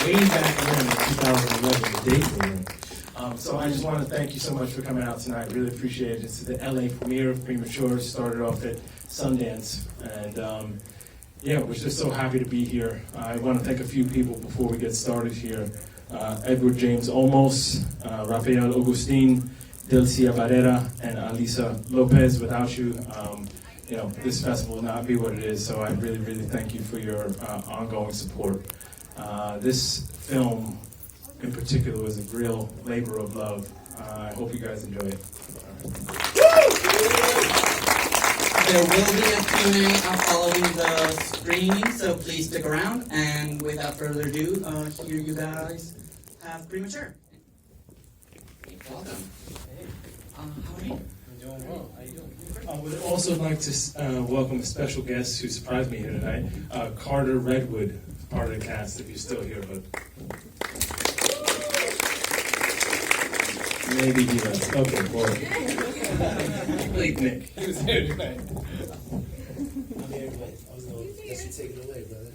way back when, in 2011, the date for them. So I just want to thank you so much for coming out tonight. Really appreciate it. It's the LA premiere of Premature. Started off at Sundance, and yeah, we're just so happy to be here. I want to thank a few people before we get started here. Edward James Olmos, Rafael Augustin, Delcia Barrera, and Alisa Lopez. Without you, this festival would not be what it is, so I really, really thank you for your ongoing support. This film, in particular, was a real labor of love. I hope you guys enjoy it. There will be a Q&A following the screening, so please stick around. And without further ado, here you guys have Premature. Welcome. How are you? I'm doing well. How are you doing? I would also like to welcome a special guest who surprised me here tonight, Carter Redwood, part of the cast, if you're still here, but maybe he left. Okay, well, late Nick. He was here tonight. I'm here tonight. I was going to let you take it away, brother.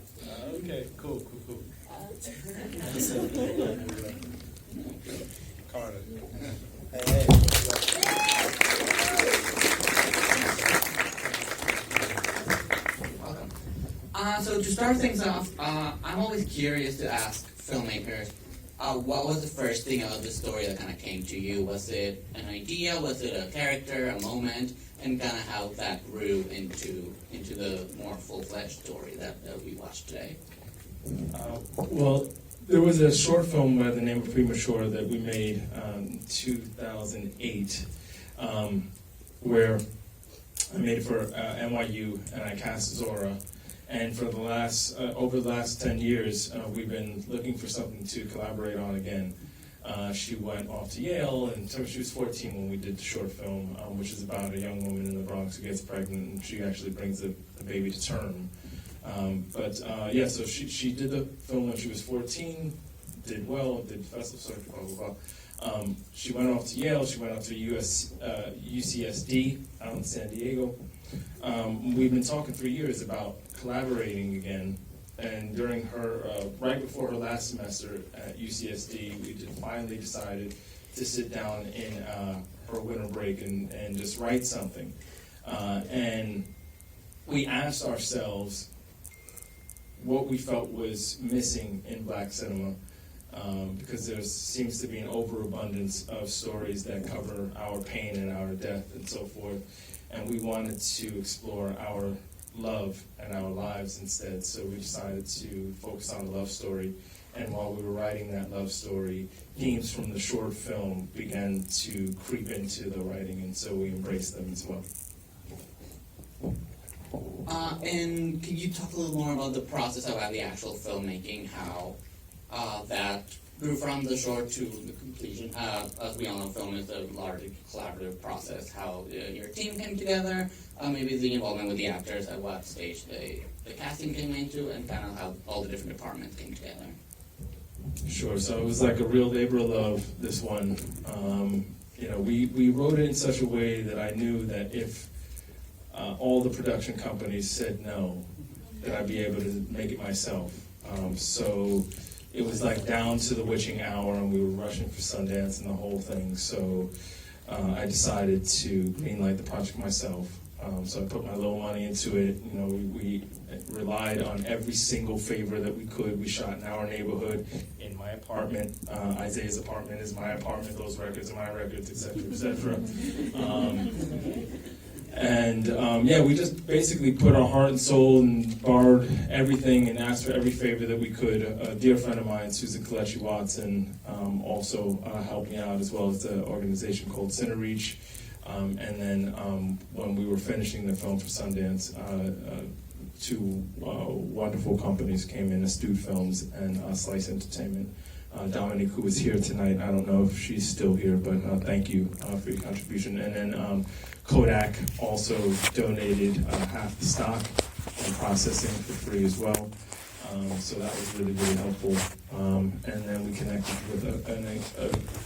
Okay, cool. Carter. Hey. Welcome. So to start things off, I'm always curious to ask filmmakers, what was the first thing about the story that kind of came to you? Was it an idea? Was it a character, a moment? And kind of how that grew into the more full-fledged story that we watched today? Well, there was a short film by the name of Premature that we made in 2008, where I made it for NYU, and I cast Zora. And for the last, over the last 10 years, we've been looking for something to collaborate on again. She went off to Yale, and so she was 14 when we did the short film, which is about a young woman in the Bronx who gets pregnant, and she actually brings the baby to term. So she did the film when she was 14, did well, did festival circuit, blah, blah, blah. She went off to Yale, she went off to UCSD out in San Diego. We've been talking for years about collaborating again, and during her, right before her last semester at UCSD, we finally decided to sit down in her winter break and just write something. And we asked ourselves what we felt was missing in black cinema, because there seems to be an overabundance of stories that cover our pain and our death and so forth, and we wanted to explore our love and our lives instead, so we decided to focus on a love story. And while we were writing that love story, themes from the short film began to creep into the writing, and so we embraced them as well. And can you talk a little more about the process about the actual filmmaking, how that grew from the short to the completion? As we all know, film is a largely collaborative process. How your team came together, maybe the involvement with the actors, at what stage the casting came into, and kind of how all the different departments came together. Sure. So it was like a real labor of love, this one. We wrote it in such a way that I knew that if all the production companies said no, that I'd be able to make it myself. So it was like down to the witching hour, and we were rushing for Sundance and the whole thing. So I decided to greenlight the project myself. So I put my little money into it. We relied on every single favor that we could. We shot in our neighborhood, in my apartment. Isaiah's apartment is my apartment. Those records are my records, et cetera, et cetera. We just basically put our heart and soul and borrowed everything and asked for every favor that we could. A dear friend of mine, Susan Kalechi Watson, also helped me out, as well as the organization called CineReach. When we were finishing the film for Sundance, two wonderful companies came in, Astute Films and Slice Entertainment. Dominique, who is here tonight, I don't know if she's still here, but thank you for your contribution. And then Kodak also donated half the stock and processing for free as well. So that was really, really helpful. And then we connected with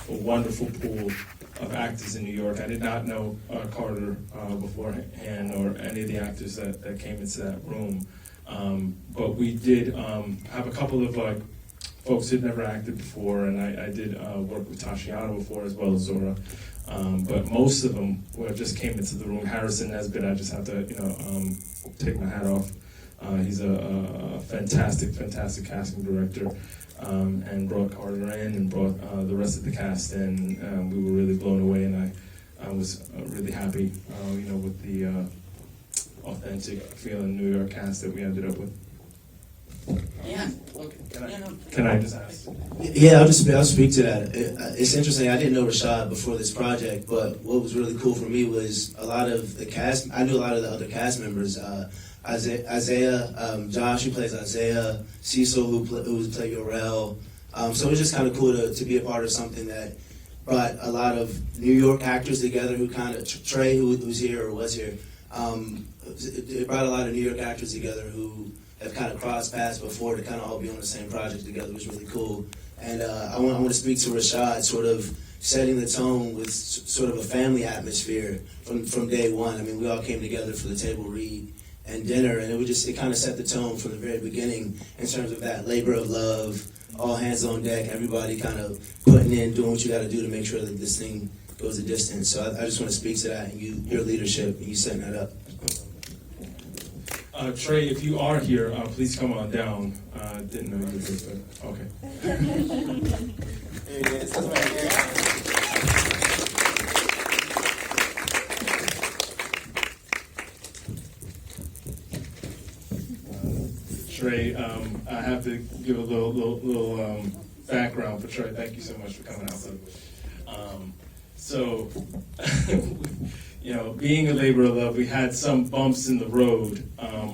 a wonderful pool of actors in New York. I did not know Carter beforehand, or any of the actors that came into that room. But we did have a couple of folks who'd never acted before, and I did work with Tashiana before as well as Zora. But most of them just came into the room. Harrison Nesbitt, I just have to, take my hat off. He's a fantastic casting director, and brought Carter in and brought the rest of the cast in. We were really blown away, and I was really happy, with the authentic feeling New York cast that we ended up with. Yeah. Okay. Can I just ask? Yeah, I'll speak to that. It's interesting. I didn't know Rashaad before this project, but what was really cool for me was a lot of the cast. I knew a lot of the other cast members. Isaiah, Josh, who plays Isaiah, Cecil, who played Yorel. So it was just kind of cool to be a part of something that brought a lot of New York actors together. Who kind of Tré, who's here or was here. It brought a lot of New York actors together who have kind of crossed paths before to kind of all be on the same project together. It was really cool. And I want to speak to Rashaad, sort of setting the tone with sort of a family atmosphere from day one. I mean, we all came together for the table read and dinner, and it kind of set the tone from the very beginning in terms of that labor of love, all hands on deck, everybody kind of putting in, doing what you got to do to make sure that this thing goes a distance. So I just want to speak to that and your leadership and you setting that up. Tré, if you are here, please come on down. Didn't know you were here, but okay. Tré, I have to give a little background for Tré. Thank you so much for coming out. So, being a labor of love, we had some bumps in the road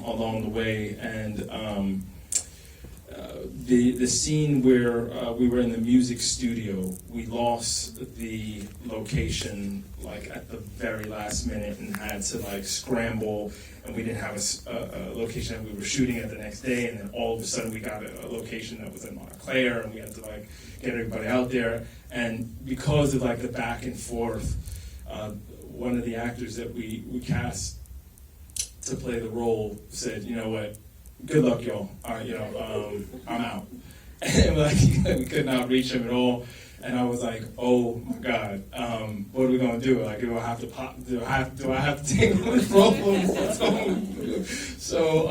along the way, and the scene where we were in the music studio, we lost the location like at the very last minute and had to scramble, and we didn't have a location that we were shooting at the next day, and then all of a sudden we got a location that was in Montclair, and we had to get everybody out there, and because of the back and forth, one of the actors that we cast to play the role said, "You know what? Good luck, y'all. I'm out." And we could not reach him at all. And I was like, "Oh my God, what are we gonna do? Do I have to pop? Do I have to take on this role?" So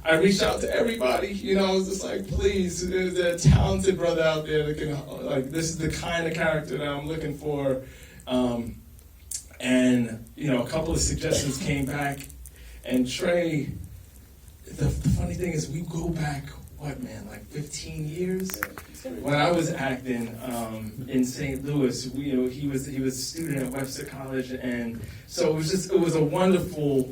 I reached out to everybody. I was just like, "Please, there's a talented brother out there that can this is the kind of character that I'm looking for." And a couple of suggestions came back, and Tré. The funny thing is, we go back 15 years. When I was acting in St. Louis, he was a student at Webster College, and so it was a wonderful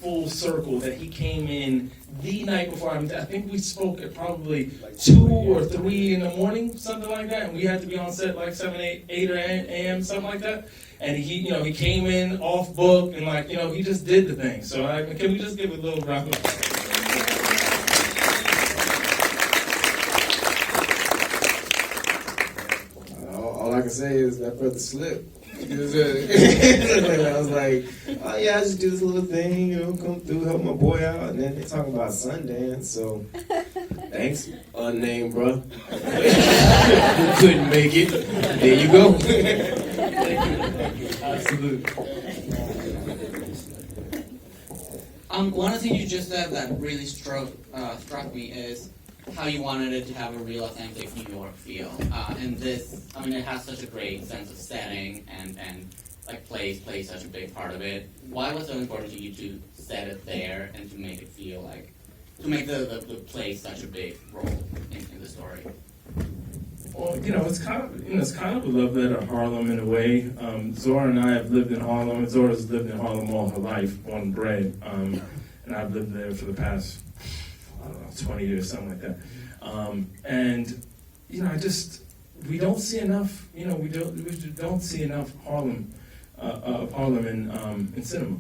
full circle that he came in the night before. I think we spoke at probably 2 or 3 in the morning, something like that, and we had to be on set 7, 8 a.m. something like that. And he came in off book and he just did the thing. So can we just give a little round of applause? All I can say is that brother slipped. I was like, "Oh yeah, I just do this little thing, come through, help my boy out." And then they talking about Sundance, so thanks, unnamed bro. You couldn't make it. There you go. Thank you. Absolutely. One of the things you just said that really struck me is how you wanted it to have a real authentic New York feel. And this, it has such a great sense of setting and place plays such a big part of it. Why was it so important to you to set it there and to make it feel to make the place such a big role in the story? Well, it's kind of a love letter to Harlem in a way. Zora and I have lived in Harlem. Zora's lived in Harlem all her life, born and bred, and I've lived there for the past 20 years, something like that. And we don't see enough. We don't see enough Harlem in cinema.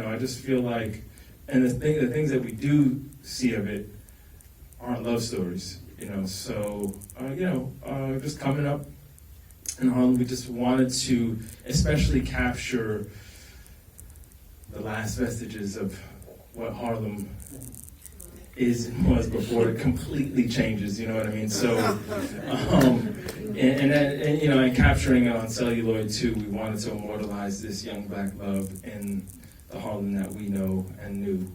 I just feel like, and the things that we do see of it aren't love stories. So just coming up in Harlem, we just wanted to especially capture the last vestiges of what Harlem is and was before. It completely changes, you know what I mean? So, and you know, and capturing it on celluloid too, we wanted to immortalize this young black love in the Harlem that we know and knew.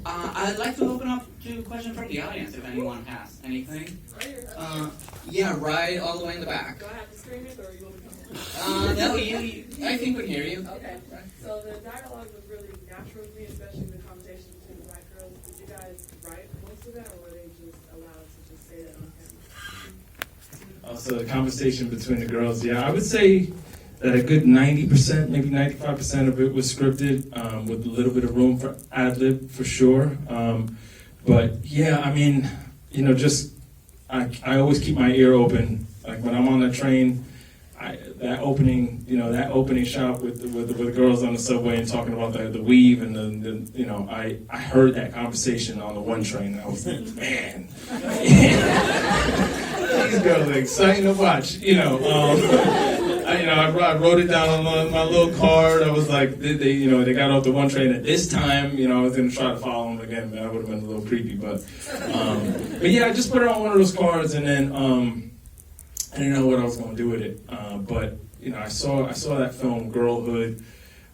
I'd like to open up to questions from the audience if anyone has anything. Yeah, right all the way in the back. Do I have to scream it, or you want me to? No, I think we can hear you. Okay. So the dialogue was really natural to me, especially the conversation between the black girls. Did you guys write most of that, or were they just allowed to just say that on camera? So the conversation between the girls, yeah, I would say that a good 90%, maybe 95% of it was scripted, with a little bit of room for ad-lib, for sure. But yeah, I mean, you know, just, I always keep my ear open. Like when I'm on the train, that opening shot with the girls on the subway and talking about the weave and the you know, I heard that conversation on the one train and I was like, man, these girls are exciting to watch, you know. I wrote it down on my little card. I was like, they got off the one train at this time. You know, I was gonna try to follow them again, but that would have been a little creepy. But yeah, I just put it on one of those cards, and then I didn't know what I was gonna do with it. But you know, I saw that film Girlhood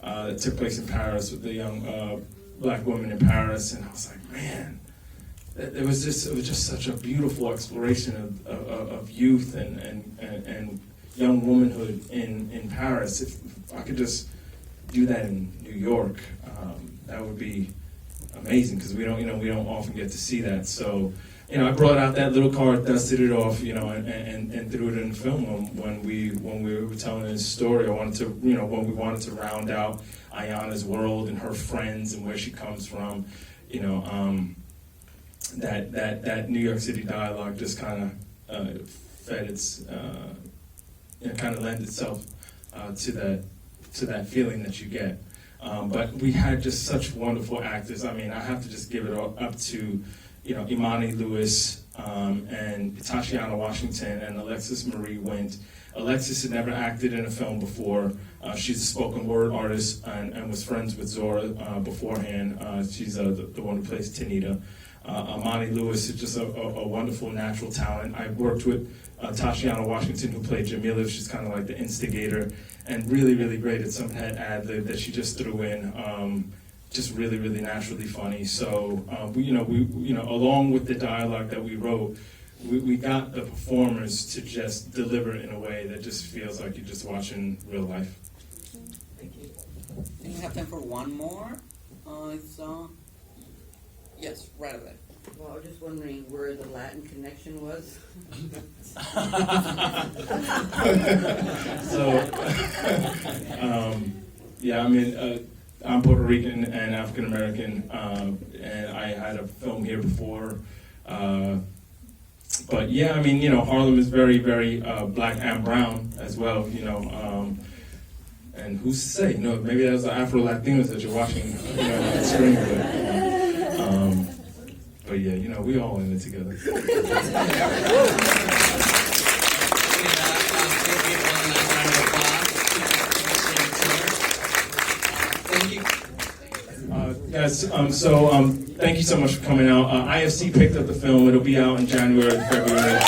that took place in Paris with the young black woman in Paris, and I was like, man, it was just such a beautiful exploration of youth and young womanhood in Paris. If I could just do that in New York, that would be amazing, because we don't often get to see that. So, you know, I brought out that little card, dusted it off, you know, and threw it in the film when we were telling his story. When we wanted to round out Ayana's world and her friends and where she comes from, you know, that New York City dialogue just kind of fed its. Kind of lends itself to that feeling that you get. But we had just such wonderful actors. I mean, I have to just give it up to, you know, Imani Lewis and Tatiana Washington and Alexis Marie Wint. Alexis had never acted in a film before. She's a spoken word artist and was friends with Zora beforehand. She's the one who plays Tanita. Imani Lewis is just a wonderful natural talent. I worked with Tatiana Washington, who played Jamila. She's kind of like the instigator, and really, really great at some ad-lib that she just threw in. Just really, really naturally funny. So we along with the dialogue that we wrote, we got the performers to just deliver in a way that just feels like you're just watching real life. Thank you. I think we have time for one more. Yes, right away. Well, I was just wondering where the Latin connection was. So, yeah, I mean, I'm Puerto Rican and African American, and I had a film here before. But yeah, I mean, you know, Harlem is very, very black and brown as well, you know. And who's to say, you know, maybe there's the Afro-Latinos that you're watching, you know, on the screen. But yeah, you know, we all in it together. Thank you. Yes, thank you so much for coming out. IFC picked up the film. It'll be out in January, February.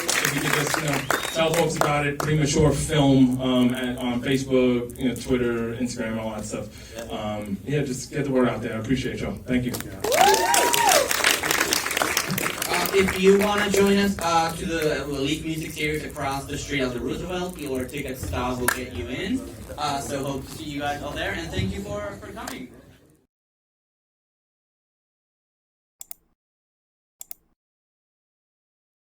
If you could just, you know, tell folks about it. Premature Film on Facebook, you know, Twitter, Instagram, all that stuff. Yeah, just get the word out there. I appreciate y'all. Thank you. If you want to join us to the Leak Music Series across the street of the Roosevelt, your ticket stub will get you in. So hope to see you guys all there, and thank you for coming.